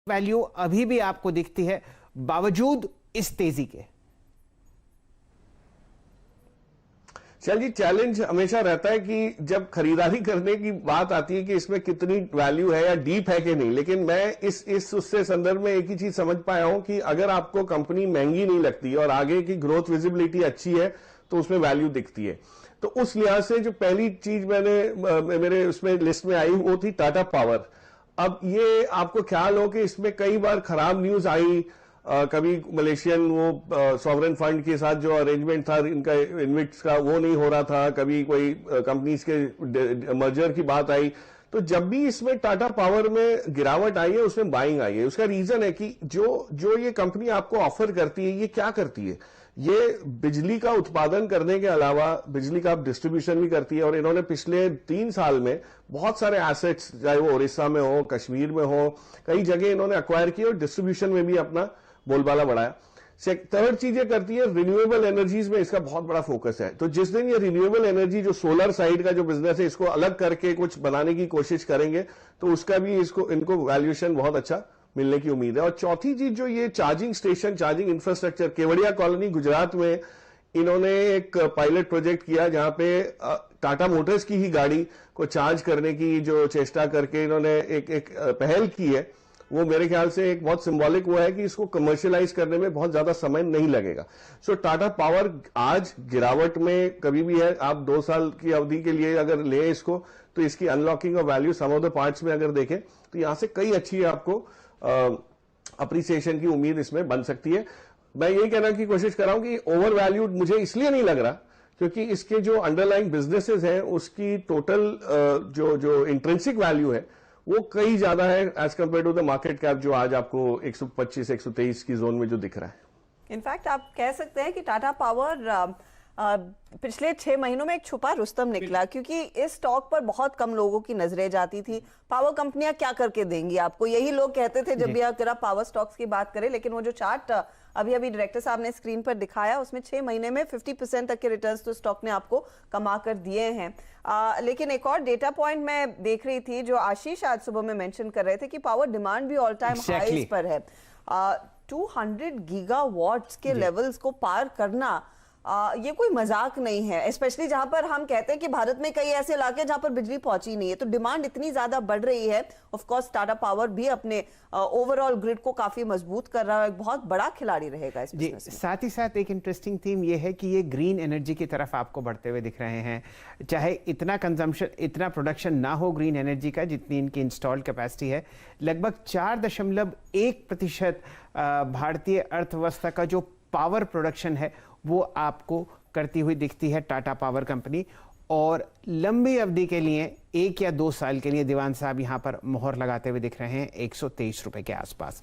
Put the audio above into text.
Value अभी भी आपको दिखती है बावजूद इस तेजी के? चल जी, चैलेंज हमेशा रहता है कि जब खरीदारी करने की बात आती है कि इसमें कितनी वैल्यू है या डीप है कि नहीं। लेकिन मैं इस उससे संदर्भ में एक ही चीज समझ पाया हूं कि अगर आपको कंपनी महंगी नहीं लगती और आगे की ग्रोथ विजिबिलिटी अच्छी है तो उसमें वैल्यू दिखती है। तो उस लिहाज से जो पहली चीज मेरे उसमें लिस्ट में आई वो थी टाटा पावर। अब ये आपको ख्याल हो कि इसमें कई बार खराब न्यूज आई। कभी मलेशियन वो सॉवरेन फंड के साथ जो अरेंजमेंट था इनका इन्विट्स का वो नहीं हो रहा था, कभी कोई कंपनीज के मर्जर की बात आई। तो जब भी इसमें टाटा पावर में गिरावट आई है उसमें बाइंग आई है। उसका रीजन है कि जो ये कंपनी आपको ऑफर करती है ये क्या करती है। ये बिजली का उत्पादन करने के अलावा बिजली का डिस्ट्रीब्यूशन भी करती है। और इन्होंने पिछले 3 साल में बहुत सारे एसेट्स, चाहे वो उड़ीसा में हो, कश्मीर में हो, कई जगह इन्होंने अक्वायर किए और डिस्ट्रीब्यूशन में भी अपना बोलबाला बढ़ाया। थर्ड चीज ये करती है, रिन्यूएबल एनर्जीज में इसका बहुत बड़ा फोकस है। तो जिस दिन ये रिन्यूएबल एनर्जी जो सोलर साइड का जो बिजनेस है इसको अलग करके कुछ बनाने की कोशिश करेंगे तो उसका भी इनको वैल्यूएशन बहुत अच्छा मिलने की उम्मीद है। और चौथी चीज जो ये charging station, charging infrastructure, Kevadia colony Gujarat में इन्होंने एक पायलट प्रोजेक्ट किया जहां पे टाटा मोटर्स की ही गाड़ी को चार्ज करने की जो चेष्टा करके इन्होंने एक पहल की है। वो मेरे ख्याल से एक बहुत सिंबॉलिक हुआ है कि इसको कमर्शियलाइज करने में बहुत ज्यादा समय नहीं लगेगा। सो टाटा पावर आज गिरावट में कभी भी है। आप 2 साल की अवधि के लिए अगर ले इसको तो इसकी unlocking of value some of the parts में अगर देखें तो यहां से कई अच्छी आपको अप्रिसिएशन की उम्मीद इसमें बन सकती है। मैं यही कहने की कोशिश कर रहा हूं कि ओवर वैल्यूड मुझे इसलिए नहीं लग रहा क्योंकि इसके जो अंडरलाइंग बिजनेसेस हैं उसकी टोटल जो इंट्रिंसिक वैल्यू है वो कई ज्यादा है as compare to the market cap जो आज आपको 125-123 की जोन में जो दिख रहा है। इनफैक्ट आप कह सकते हैं कि टाटा पावर पिछले 6 महीनों में एक छुपा रुस्तम निकला, क्योंकि इस स्टॉक पर बहुत कम लोगों की नजरें जाती थी। पावर कंपनियां क्या करके देंगी आपको, यही लोग कहते थे जब भी आप जरा पावर स्टॉक्स की बात करें। लेकिन वो जो चार्ट अभी डायरेक्टर साहब ने स्क्रीन पर दिखाया उसमें 6 महीने में 50% तक के रिटर्न्स तो स्टॉक ने आपको कमा कर दिए हैं। लेकिन एक और डेटा पॉइंट मैं देख रही थी जो आशीष आज सुबह में मेंशन कर रहे थे कि पावर डिमांड भी ऑल टाइम हाईज पर है। 200 गीगावाट्स के लेवल्स को पार करना ये कोई मजाक नहीं है, स्पेशली जहां पर हम कहते हैं कि भारत में कई ऐसे इलाके जहां पर बिजली पहुंची नहीं है। तो डिमांड इतनी ज्यादा बढ़ रही है। ऑफ कोर्स टाटा पावर भी अपने ओवरऑल ग्रिड को काफी मजबूत कर रहा है, एक बहुत बड़ा खिलाड़ी रहेगा इस बिजनेस में। साथ ही साथ एक इंटरेस्टिंग थीम ये है कि ये ग्रीन एनर्जी की तरफ आपको बढ़ते हुए दिख रहे हैं। चाहे इतना कंजम्पशन, इतना प्रोडक्शन ना हो ग्रीन एनर्जी का जितनी इनकी इंस्टॉल्ड कैपेसिटी है, लगभग 4.1% भारतीय अर्थव्यवस्था का जो पावर प्रोडक्शन है वो आपको करती हुई दिखती है टाटा पावर कंपनी। और लंबी अवधि के लिए 1 या 2 साल के लिए दीवान साहब यहां पर मोहर लगाते हुए दिख रहे हैं 123 रुपए के आसपास।